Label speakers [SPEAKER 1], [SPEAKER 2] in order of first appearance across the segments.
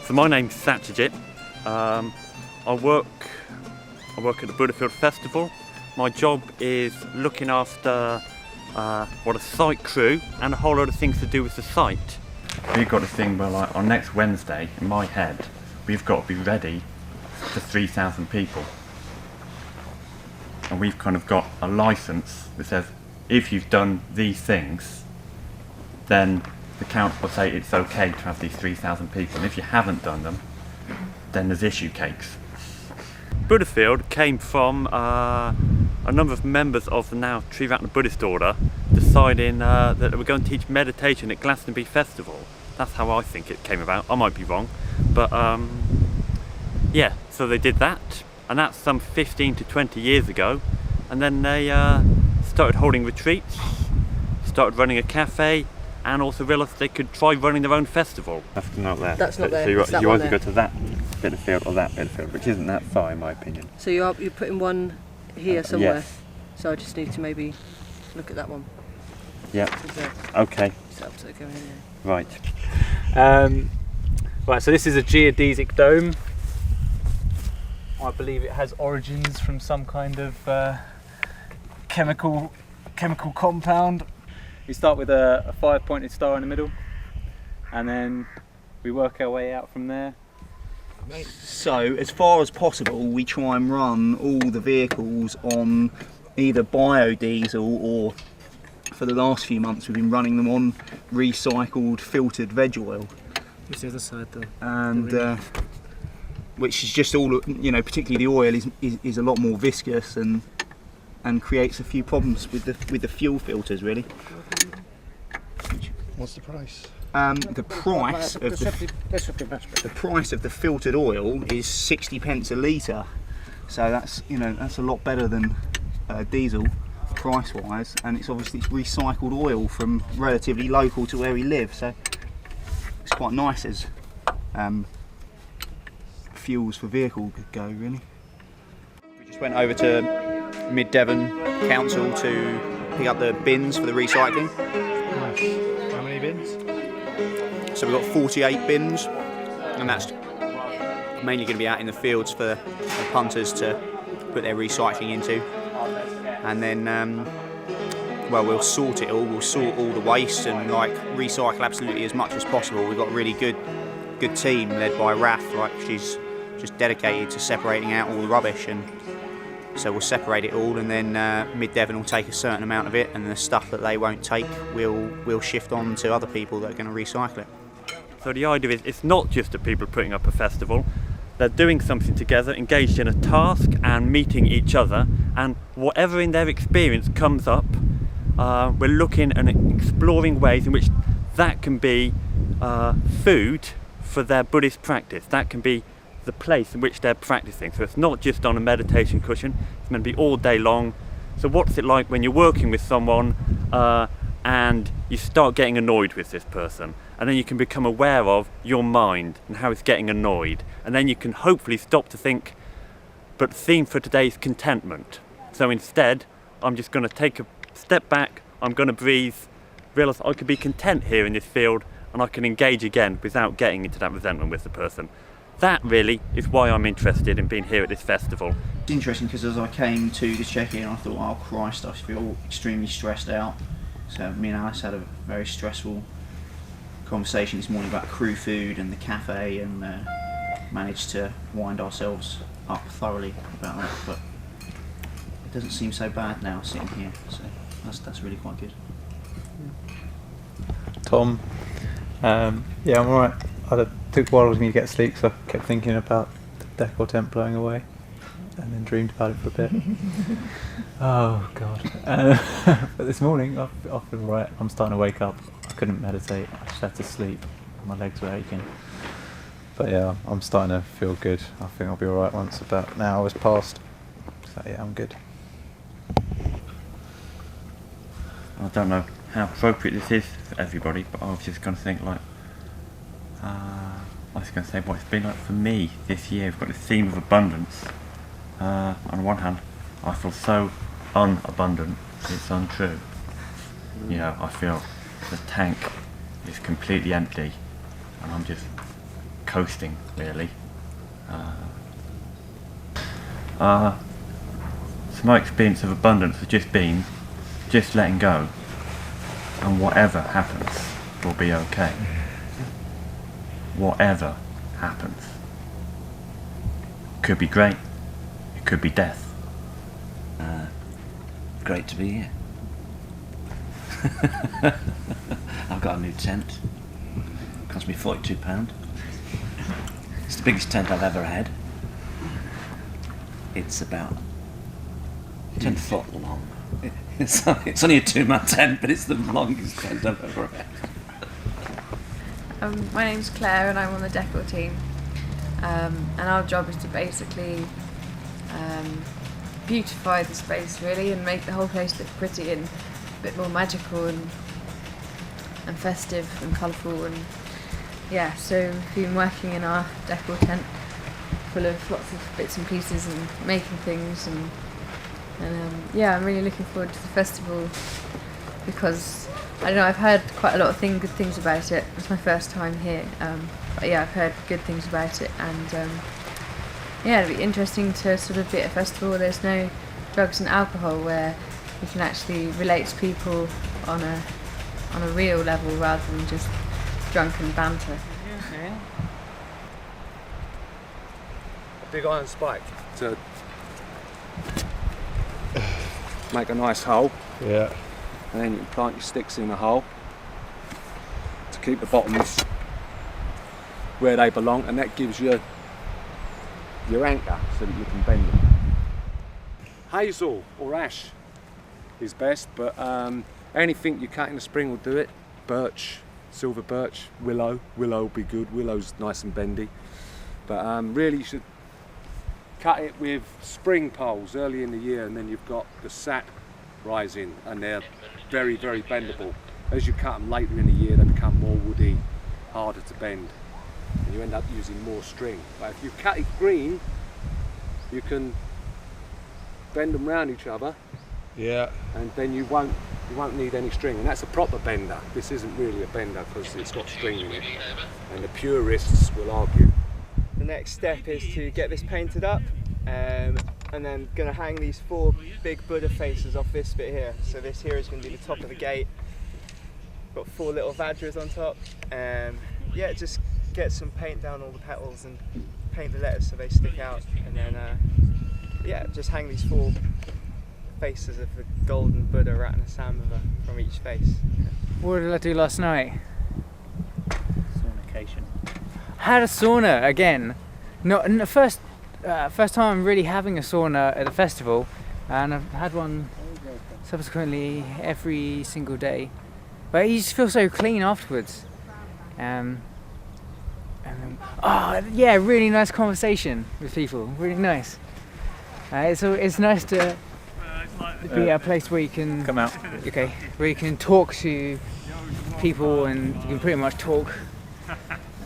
[SPEAKER 1] So my name's Satyajit. I work at the Buddhist Festival. My job is looking after a site crew and a whole lot of things to do with the site. We've got a thing where, like, on next Wednesday, in my head, we've got to be ready for 3,000 people. And we've kind of got a license that says if you've done these things, then the council will say it's okay to have these 3,000 people, and if you haven't done them, then there's issue cakes. Buddhafield came from a number of members of the now Triratna Buddhist order deciding that they were going to teach meditation at Glastonbury Festival. That's how I think it came about. I might be wrong, but yeah, so they did that, and that's some 15 to 20 years ago, and then they started holding retreats, started running a cafe, and also realised they could try running their own festival. That's not there.
[SPEAKER 2] That's not there.
[SPEAKER 1] So you either go to that bit of field or that bit of field, which isn't that far in my opinion.
[SPEAKER 2] So you're putting one here somewhere?
[SPEAKER 1] Yes.
[SPEAKER 2] So I just need to maybe look at that one.
[SPEAKER 1] Yeah. Okay.
[SPEAKER 2] So go in there.
[SPEAKER 1] Right.
[SPEAKER 3] Right, so this is a geodesic dome. I believe it has origins from some kind of chemical compound. We start with a 5-pointed star in the middle, and then we work our way out from there.
[SPEAKER 4] So, as far as possible, we try and run all the vehicles on either biodiesel, or for the last few months we've been running them on recycled filtered veg oil.
[SPEAKER 3] What's the other side though?
[SPEAKER 4] And which is just all, you know, particularly the oil is a lot more viscous and creates a few problems with the fuel filters, really.
[SPEAKER 5] What's the price?
[SPEAKER 4] The price of the filtered oil is 60 pence a litre, so that's a lot better than diesel price-wise, and it's recycled oil from relatively local to where we live, so it's quite nice as fuels for vehicle could go, really. We just went over to Mid Devon Council to pick up the bins for the recycling.
[SPEAKER 5] Nice. How many bins?
[SPEAKER 4] So we've got 48 bins, and that's mainly going to be out in the fields for the punters to put their recycling into. And then, we'll sort it all. We'll sort all the waste and recycle absolutely as much as possible. We've got a really good team led by Raf. She's just dedicated to separating out all the rubbish, and so we'll separate it all, and then Mid Devon will take a certain amount of it, and the stuff that they won't take we'll shift on to other people that are going to recycle it.
[SPEAKER 1] So the idea is it's not just that people are putting up a festival, they're doing something together, engaged in a task and meeting each other, and whatever in their experience comes up, we're looking and exploring ways in which that can be food for their Buddhist practice. That can be the place in which they're practicing. So it's not just on a meditation cushion, it's meant to be all day long. So what's it like when you're working with someone and you start getting annoyed with this person, and then you can become aware of your mind and how it's getting annoyed, and then you can hopefully stop to think, but the theme for today is contentment. So instead I'm just going to take a step back, I'm going to breathe, realise I could be content here in this field, and I can engage again without getting into that resentment with the person. That really is why I'm interested in being here at this festival.
[SPEAKER 4] It's interesting because as I came to the check-in, I thought, oh Christ, I feel extremely stressed out. So me and Alice had a very stressful conversation this morning about crew food and the cafe, and managed to wind ourselves up thoroughly about that. But it doesn't seem so bad now sitting here, so that's really quite good.
[SPEAKER 3] Tom, yeah, I'm alright. It took a while for me to get sleep, so I kept thinking about the Decor tent blowing away, and then dreamed about it for a bit. Oh god. But this morning I feel right. I'm starting to wake up. I couldn't meditate, I just had to sleep. My legs were aching. But yeah, I'm starting to feel good. I think I'll be alright once about an hour has passed. So yeah, I'm good.
[SPEAKER 1] I don't know how appropriate this is for everybody, but I was just going to think I was going to say what it's been like for me this year. We've got this theme of abundance. On the one hand, I feel so unabundant, it's untrue. You know, I feel the tank is completely empty and I'm just coasting, really. So my experience of abundance has just been just letting go, and whatever happens will be okay. Whatever happens. Could be great, it could be death.
[SPEAKER 6] Great to be here. I've got a new tent. Cost me £42. It's the biggest tent I've ever had. It's about 10 foot long. It's only a 2-man tent, but it's the longest tent I've ever had.
[SPEAKER 7] My name's Claire and I'm on the Decor team. And our job is to basically beautify the space really and make the whole place look pretty and a bit more magical and festive and colourful. And yeah, so we've been working in our Decor tent full of lots of bits and pieces and making things and yeah, I'm really looking forward to the festival because I don't know, I've heard quite a lot of good things about it. It's my first time here, but yeah, I've heard good things about it, and yeah, it'll be interesting to sort of be at a festival where there's no drugs and alcohol, where you can actually relate to people on a real level rather than just drunken banter.
[SPEAKER 5] A big iron spike to make a nice hole.
[SPEAKER 3] Yeah.
[SPEAKER 5] And then you can plant your sticks in the hole to keep the bottoms where they belong, and that gives you your anchor so that you can bend them. Hazel or ash is best, but anything you cut in the spring will do it. Birch, silver birch, willow will be good. Willow's nice and bendy, but really you should cut it with spring poles early in the year, and then you've got the sap rising and they're very, very bendable. As you cut them later in the year, they become more woody, harder to bend, and you end up using more string. But if you cut it green, you can bend them round each other.
[SPEAKER 3] Yeah.
[SPEAKER 5] And then you won't need any string, and that's a proper bender. This isn't really a bender because it's got string in it, and the purists will argue.
[SPEAKER 8] The next step is to get this painted up, and then going to hang these 4 big Buddha faces off this bit here. So this here is going to be the top of the gate. Got 4 little Vajras on top. Yeah, just get some paint down all the petals and paint the letters so they stick out, and then yeah, just hang these 4 faces of the golden Buddha Ratnasambhava from each face.
[SPEAKER 9] What did I do last night?
[SPEAKER 6] Fornication.
[SPEAKER 9] Had a sauna again. First time I'm really having a sauna at a festival, and I've had one subsequently every single day. But you just feel so clean afterwards. And then, oh yeah, really nice conversation with people. Really nice. It's nice to be at a place where you can
[SPEAKER 3] Come out.
[SPEAKER 9] Okay, where you can talk to people, and you can pretty much talk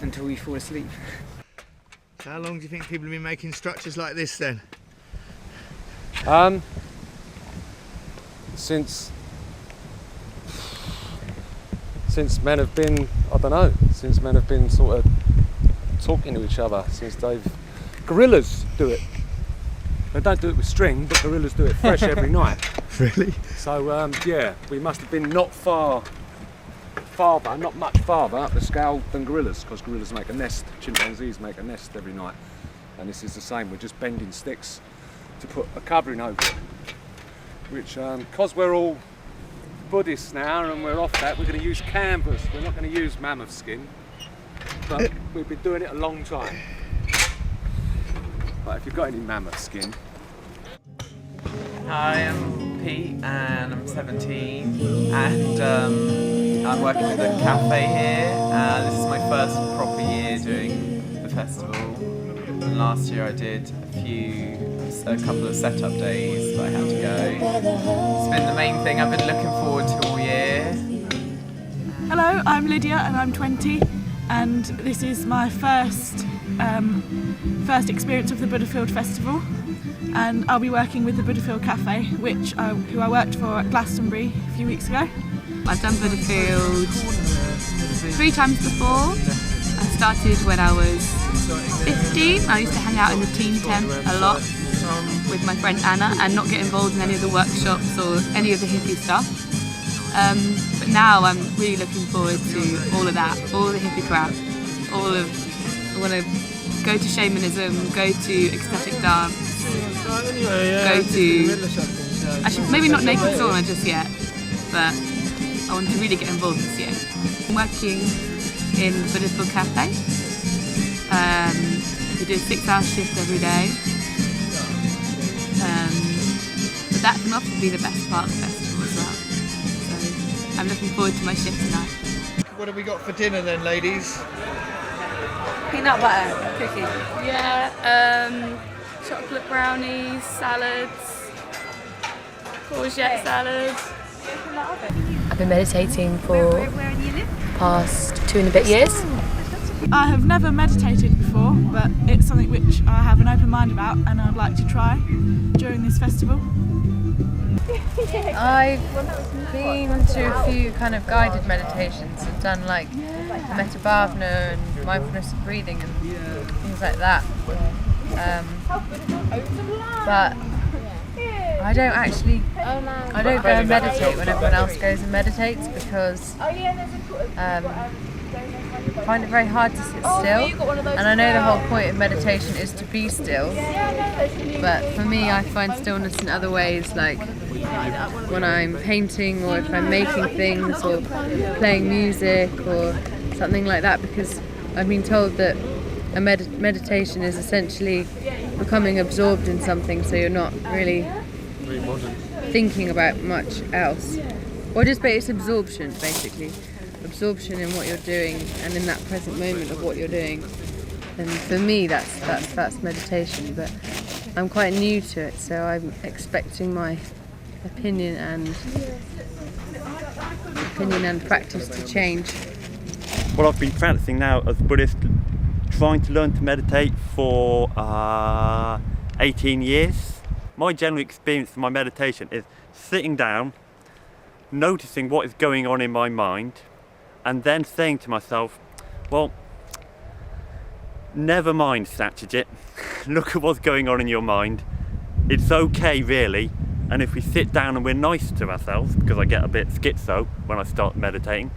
[SPEAKER 9] until you fall asleep.
[SPEAKER 10] So how long do you think people have been making structures like this then?
[SPEAKER 5] Since men have been, I don't know, since men have been sort of talking to each other, since gorillas do it. They don't do it with string, but gorillas do it fresh every night.
[SPEAKER 10] Really?
[SPEAKER 5] So yeah, we must have been not much farther up the scale than gorillas, because gorillas make a nest, chimpanzees make a nest every night, and this is the same. We're just bending sticks to put a covering over it, which because we're all Buddhists now and we're off that, we're going to use canvas. We're not going to use mammoth skin, but we've been doing it a long time. But if you've got any mammoth skin.
[SPEAKER 11] Hi, I'm Pete and I'm 17, and I'm working with a cafe here. This is my first proper year doing the festival, and last year I did a couple of setup days, but I had to go. It's been the main thing I've been looking forward to all year.
[SPEAKER 12] Hello, I'm Lydia and I'm 20, and this is my first experience of the Buddhafield Festival, and I'll be working with the Buddhafield Cafe, who I worked for at Glastonbury a few weeks ago.
[SPEAKER 13] I've done Buddhafield 3 times before. I started when I was 15, I used to hang out in the teen tent a lot with my friend Anna and not get involved in any of the workshops or any of the hippie stuff. But now I'm really looking forward to all of that, all the hippie crap, I want to go to shamanism, go to ecstatic dance, go to, actually maybe not naked sauna just yet, but I want to really get involved this year. I'm working in Buddhist Cafe. We do a 6-hour shift every day. But that can often be the best part of the festival as well. So I'm looking forward to my shift tonight.
[SPEAKER 10] What have we got for dinner then, ladies?
[SPEAKER 13] Peanut butter cookie. Yeah, chocolate brownies, salads, courgette salad.
[SPEAKER 7] I've been meditating for the past 2 and a bit years.
[SPEAKER 12] I have never meditated before, but it's something which I have an open mind about and I'd like to try during this festival.
[SPEAKER 7] I've been to a few kind of guided meditations. I've done like Metta Bhavana and mindfulness of breathing and things like that. But I don't go and meditate when everyone else goes and meditates because I find it very hard to sit still, and I know the whole point of meditation is to be still, but for me I find stillness in other ways, like when I'm painting or if I'm making things or playing music or something like that, because I've been told that a meditation is essentially becoming absorbed in something, so you're not really thinking about much else, or just it's absorption, basically absorption in what you're doing and in that present moment of what you're doing. And for me that's meditation, but I'm quite new to it, so I'm expecting my opinion and practice to change.
[SPEAKER 1] Well, I've been practicing now as a Buddhist, trying to learn to meditate for 18 years. My general experience of my meditation is sitting down, noticing what is going on in my mind, and then saying to myself, well, never mind Satyajit, look at what's going on in your mind, it's okay really, and if we sit down and we're nice to ourselves, because I get a bit schizo when I start meditating,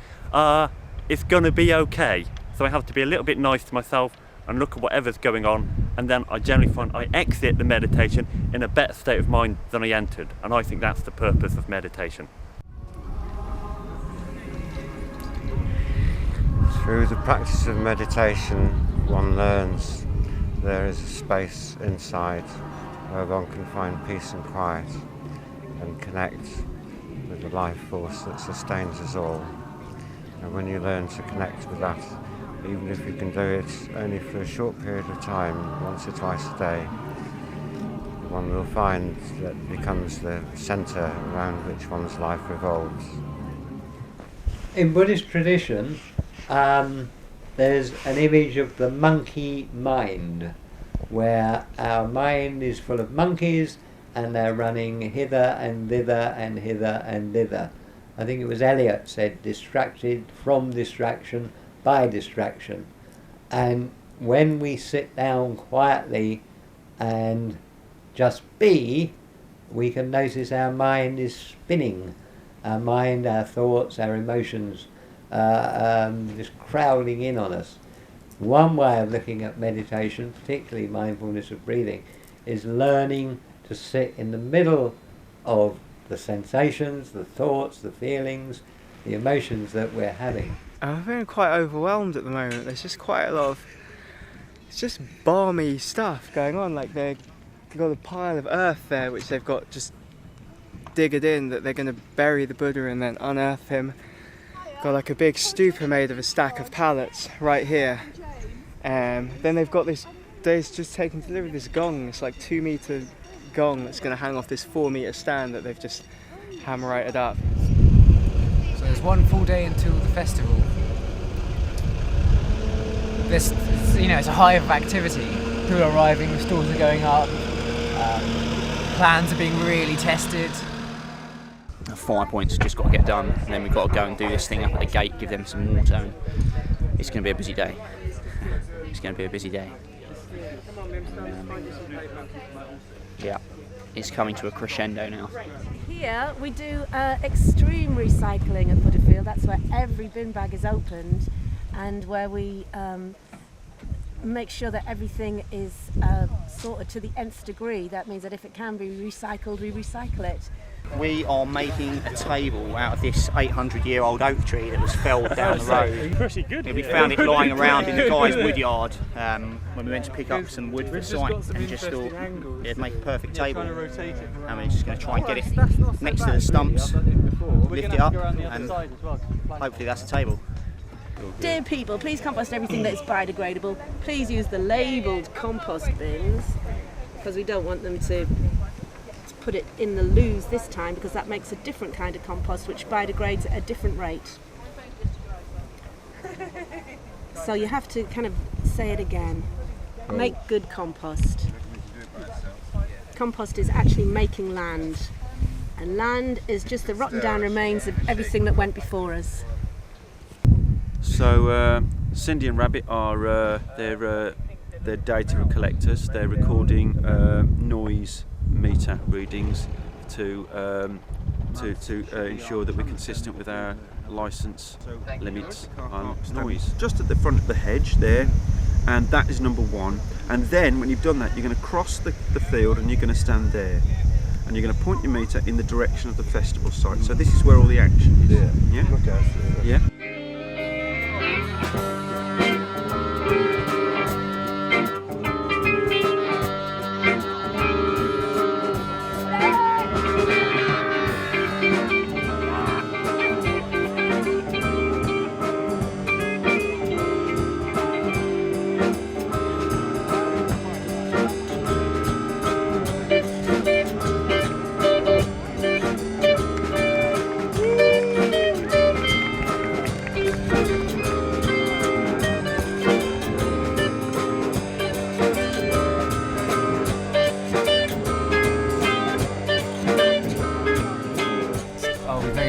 [SPEAKER 1] it's going to be okay. So I have to be a little bit nice to myself and look at whatever's going on, and then I generally find I exit the meditation in a better state of mind than I entered, and I think that's the purpose of meditation.
[SPEAKER 14] Through the practice of meditation, one learns there is a space inside where one can find peace and quiet and connect with the life force that sustains us all. And when you learn to connect with that, even if you can do it only for a short period of time, once or twice a day, one will find that becomes the centre around which one's life revolves.
[SPEAKER 15] In Buddhist tradition, there's an image of the monkey mind, where our mind is full of monkeys and they're running hither and thither and hither and thither. I think it was Eliot said, distracted from distraction by distraction. And when we sit down quietly and just be, we can notice our mind is spinning. Our mind, our thoughts, our emotions just crowding in on us. One way of looking at meditation, particularly mindfulness of breathing, is learning to sit in the middle of the sensations, the thoughts, the feelings, the emotions that we're having.
[SPEAKER 8] I'm feeling quite overwhelmed at the moment. There's just quite a lot of, it's just balmy stuff going on. Like they've got a pile of earth there which they've got just digged in, that they're going to bury the Buddha and then unearth him. Got like a big stupa made of a stack of pallets right here. Then they've got this, they've just taken delivery of this gong, this like 2-metre gong that's going to hang off this 4-metre stand that they've just hammerited up.
[SPEAKER 9] So there's one full day until the festival. This, it's a hive of activity. People are arriving, the stores are going up, plans are being really tested.
[SPEAKER 4] 5 points just got to get done, and then we've got to go and do this thing up at the gate, give them some water, and it's going to be a busy day. it's going to be a busy day. Yeah, it's coming to a crescendo now.
[SPEAKER 16] Here we do extreme recycling at Buddhafield. That's where every bin bag is opened and where we make sure that everything is sorted to the nth degree. That means that if it can be recycled, we recycle it.
[SPEAKER 4] We are making a table out of this 800-year-old oak tree that was felled down the road.
[SPEAKER 1] Pretty good.
[SPEAKER 4] Yeah, we found it lying around in the guy's wood yard when we went to pick up some wood for the site, and just thought it'd make a perfect table. And we're just going to try and get it next to the stumps, lift it up, and hopefully that's a table.
[SPEAKER 16] Dear people, please compost everything that is biodegradable. Please use the labelled compost bins, because we don't want them to put it in the loos this time, because that makes a different kind of compost which biodegrades at a different rate. So you have to kind of say it again. Make good compost. Compost is actually making land, and land is just the rotten down remains of everything that went before us.
[SPEAKER 17] So Cindy and Rabbit are they're data collectors. They're recording noise meter readings to ensure that we're consistent with our licence limits on noise. Just at the front of the hedge there, and that is number one. And then when you've done that, you're going to cross the field and you're going to stand there, and you're going to point your meter in the direction of the festival site. So this is where all the action is. Yeah. Okay. Yeah.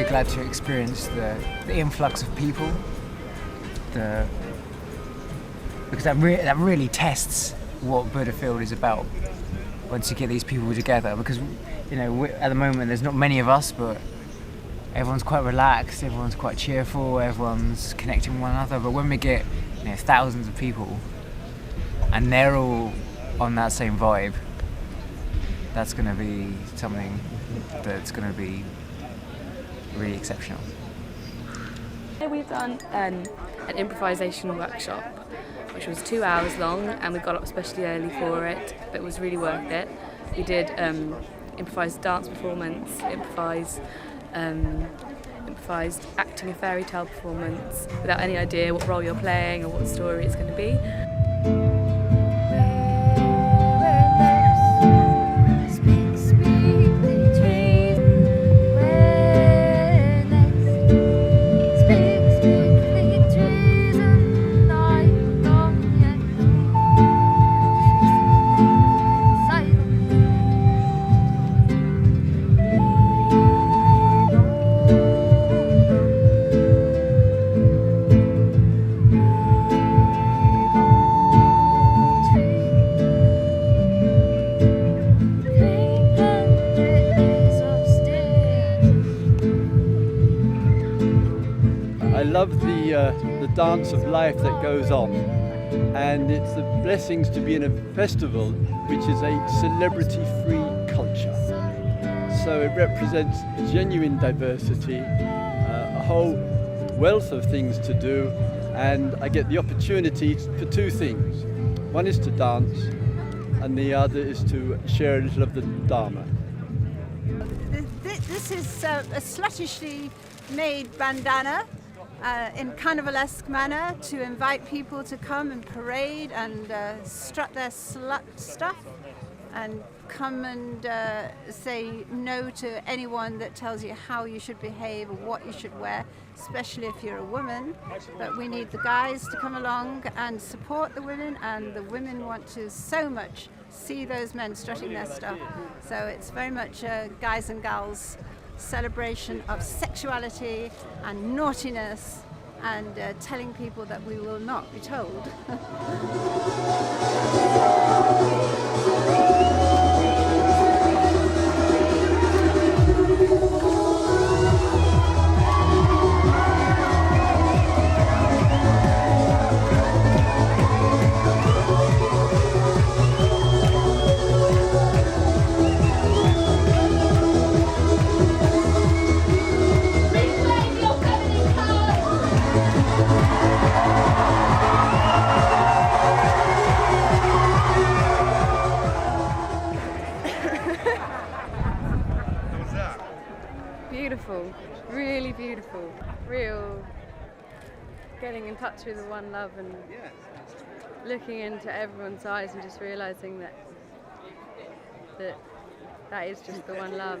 [SPEAKER 9] Glad to experience the influx of people, because that really tests what Buddhafield is about once you get these people together. Because at the moment there's not many of us, but everyone's quite relaxed, everyone's quite cheerful, everyone's connecting with one another. But when we get thousands of people and they're all on that same vibe, that's going to be something that's going to be really exceptional.
[SPEAKER 13] We've done an improvisation workshop which was 2 hours long, and we got up especially early for it, but it was really worth it. We did improvised dance performance, improvised acting a fairy tale performance without any idea what role you're playing or what story it's going to be.
[SPEAKER 18] I love the dance of life that goes on, and it's the blessings to be in a festival which is a celebrity-free culture. So it represents genuine diversity, a whole wealth of things to do, and I get the opportunity for two things. One is to dance, and the other is to share a little of the Dharma.
[SPEAKER 19] This is a sluttishly made bandana in carnivalesque manner to invite people to come and parade and strut their slut stuff and come and say no to anyone that tells you how you should behave or what you should wear, especially if you're a woman. But we need the guys to come along and support the women, and the women want to so much see those men strutting their stuff. So it's very much a guys and gals celebration of sexuality and naughtiness and telling people that we will not be told.
[SPEAKER 20] Beautiful, really beautiful, real getting in touch with the one love and looking into everyone's eyes and just realising that is just the one love,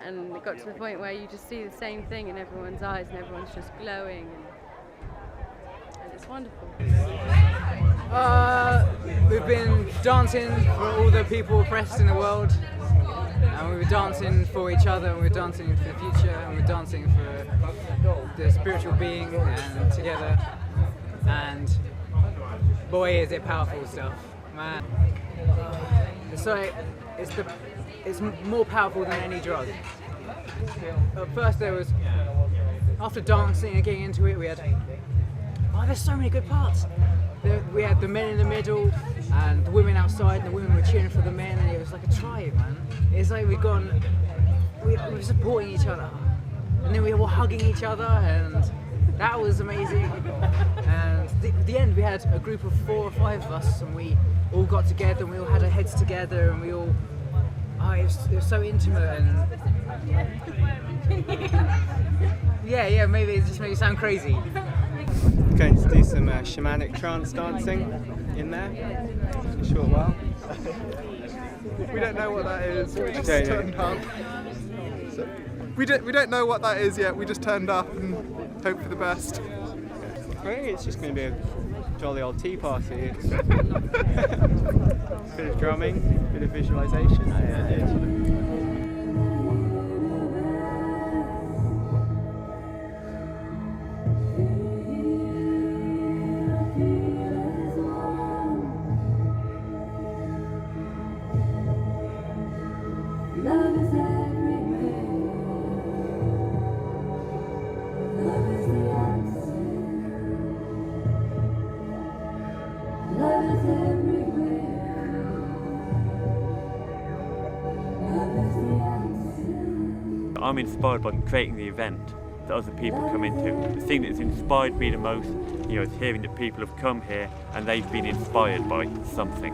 [SPEAKER 20] and it got to the point where you just see the same thing in everyone's eyes and everyone's just glowing and it's wonderful.
[SPEAKER 9] We've been dancing for all the people oppressed in the world. And we were dancing for each other, and we were dancing for the future, and we were dancing for the spiritual being and together. And boy, is it powerful stuff, man. It's more powerful than any drug. At first after dancing and getting into it, we had, there's so many good parts. We had the men in the middle and the women outside, and the women were cheering for the men, and it was like a tribe, man. It's like we were supporting each other, and then we were hugging each other, and that was amazing. And at the end we had a group of 4 or 5 of us, and we all got together and we all had our heads together, and we all, it was so intimate, and yeah, maybe it just made it sound crazy.
[SPEAKER 8] Going to do some shamanic trance dancing in there for a short while.
[SPEAKER 21] We don't know what that is. We just turned up. So, we don't know what that is yet. We just turned up and hope for the best.
[SPEAKER 8] I think it's just going to be a jolly old tea party. It's bit of drumming, bit of visualisation.
[SPEAKER 1] I'm inspired by creating the event that other people come into. The thing that's inspired me the most, is hearing that people have come here and they've been inspired by something.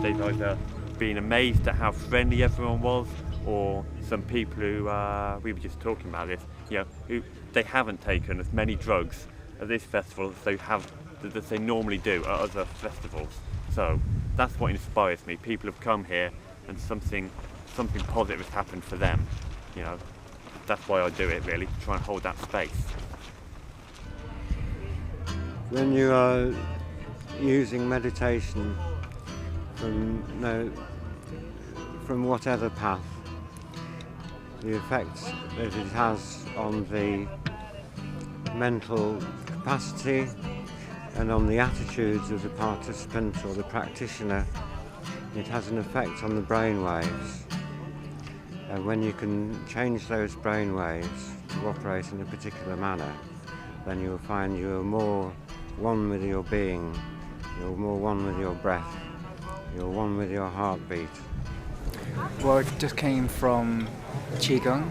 [SPEAKER 1] They've either been amazed at how friendly everyone was, or some people who, we were just talking about this, who they haven't taken as many drugs at this festival as they normally do at other festivals. So that's what inspires me. People have come here and something positive has happened for them. That's why I do it, really, to try and hold that space.
[SPEAKER 14] When you are using meditation from whatever path, the effect that it has on the mental capacity and on the attitudes of the participant or the practitioner, it has an effect on the brain waves. And when you can change those brain waves to operate in a particular manner, then you'll find you're more one with your being, you're more one with your breath, you're one with your heartbeat.
[SPEAKER 9] Well, I just came from Qigong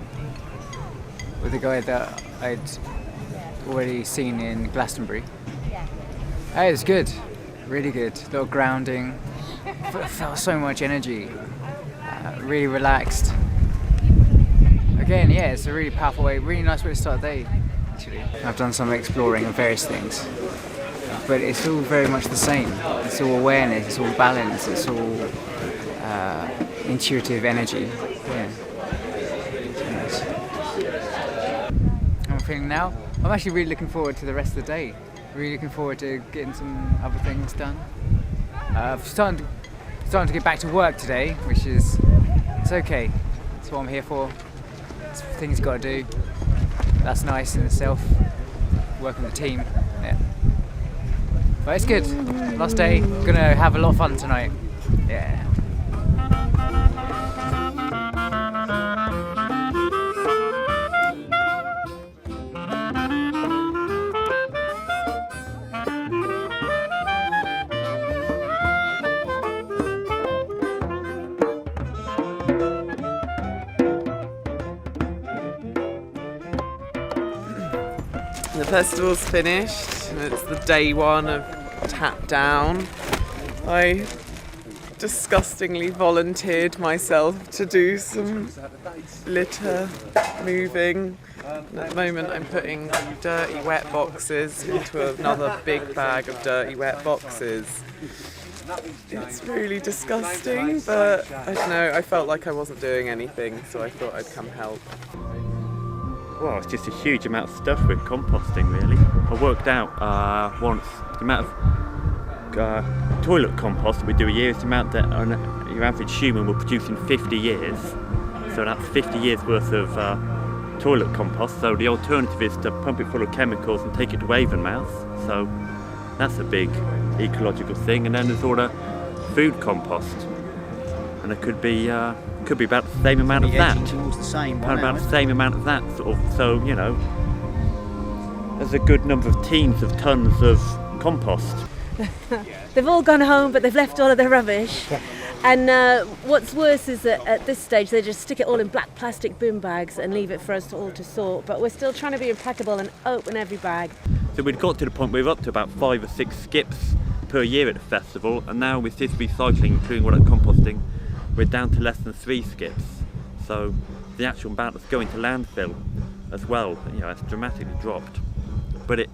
[SPEAKER 9] with a guy that I'd already seen in Glastonbury. It was good, really good. A little grounding, felt so much energy, really relaxed. Again, it's a really powerful way, really nice way to start the day, actually. I've done some exploring of various things, but it's all very much the same. It's all awareness, it's all balance, it's all intuitive energy. How I'm feeling now? I'm actually really looking forward to the rest of the day. Really looking forward to getting some other things done. Starting to get back to work today, which is, it's okay. That's what I'm here for. It's things you've got to do. That's nice in itself. work on the team. Yeah. But it's good. Last day, gonna have a lot of fun tonight. Yeah.
[SPEAKER 11] The festival's finished and it's the day one of Tap Down. I disgustingly volunteered myself to do some litter moving. And at the moment I'm putting dirty wet boxes into another big bag of dirty wet boxes. It's really disgusting, but I don't know, I felt like I wasn't doing anything, so I thought I'd come help.
[SPEAKER 1] Well, it's just a huge amount of stuff with composting, really. I worked out once the amount of toilet compost that we do a year is the amount that your average human will produce in 50 years. So that's 50 years worth of toilet compost. So the alternative is to pump it full of chemicals and take it to Avonmouth. So that's a big ecological thing. And then there's all the food compost, and it could be about the same amount of that.
[SPEAKER 2] Towards the same one,
[SPEAKER 1] about the same amount of that, sort of. So, you know, there's a good number of teens of tons of compost.
[SPEAKER 16] They've all gone home, but they've left all of their rubbish. And what's worse is that at this stage they just stick it all in black plastic bin bags and leave it for us all to sort. But we're still trying to be impeccable and open every bag.
[SPEAKER 1] So we'd got to the point where we were up to about 5 or 6 skips per year at the festival, and now with this recycling, including all that composting, we're down to less than 3 skips. So the actual amount that's going to landfill as well, you know, has dramatically dropped. But it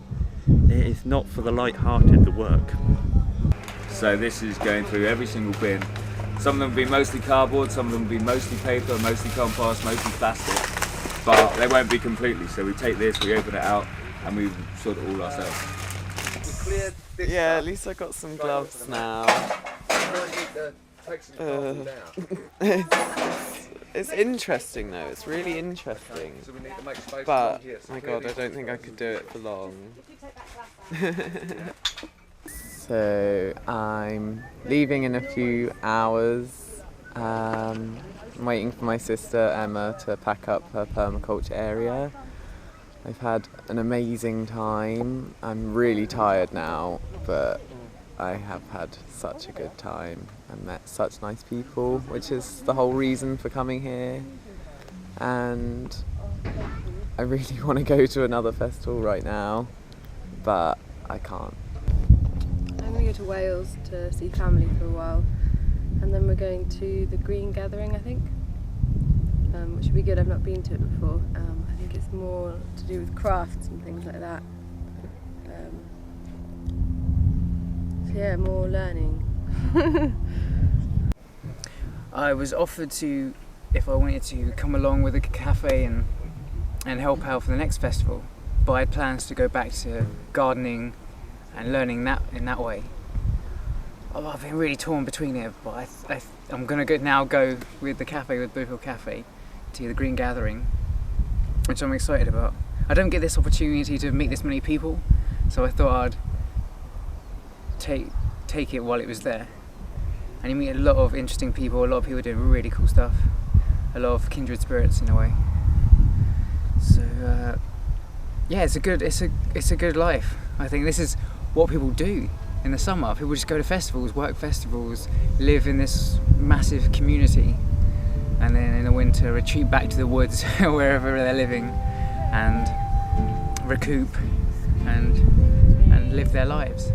[SPEAKER 1] is not for the light-hearted, the work.
[SPEAKER 22] So this is going through every single bin. Some of them will be mostly cardboard, some of them will be mostly paper, mostly compost, mostly plastic. But they won't be completely, so we take this, we open it out, and we sort it all ourselves.
[SPEAKER 11] Yeah, at least I got some gloves now. It's interesting though, it's really interesting. But, my god, I don't think I could do it for long. So, I'm leaving in a few hours. I'm waiting for my sister Emma to pack up her permaculture area. I've had an amazing time. I'm really tired now, but I have had such a good time and met such nice people, which is the whole reason for coming here. And I really want to go to another festival right now, but I can't.
[SPEAKER 20] I'm going to go to Wales to see family for a while, and then we're going to the Green Gathering, I think, which would be good. I've not been to it before. I think it's more to do with crafts and things like that. Yeah, more learning.
[SPEAKER 9] I was offered to, if I wanted to, come along with a cafe and help out for the next festival, but I had plans to go back to gardening and learning that in that way. Oh, I've been really torn between it, but I'm going to now go with the cafe, with Bluefield Cafe, to the Green Gathering, which I'm excited about. I don't get this opportunity to meet this many people, so I thought I'd take it while it was there. And you meet a lot of interesting people, a lot of people doing really cool stuff, a lot of kindred spirits in a way. So yeah, it's a good life. I think this is what people do in the summer. People just go to festivals, work festivals, live in this massive community, and then in the winter retreat back to the woods wherever they're living and recoup and live their lives.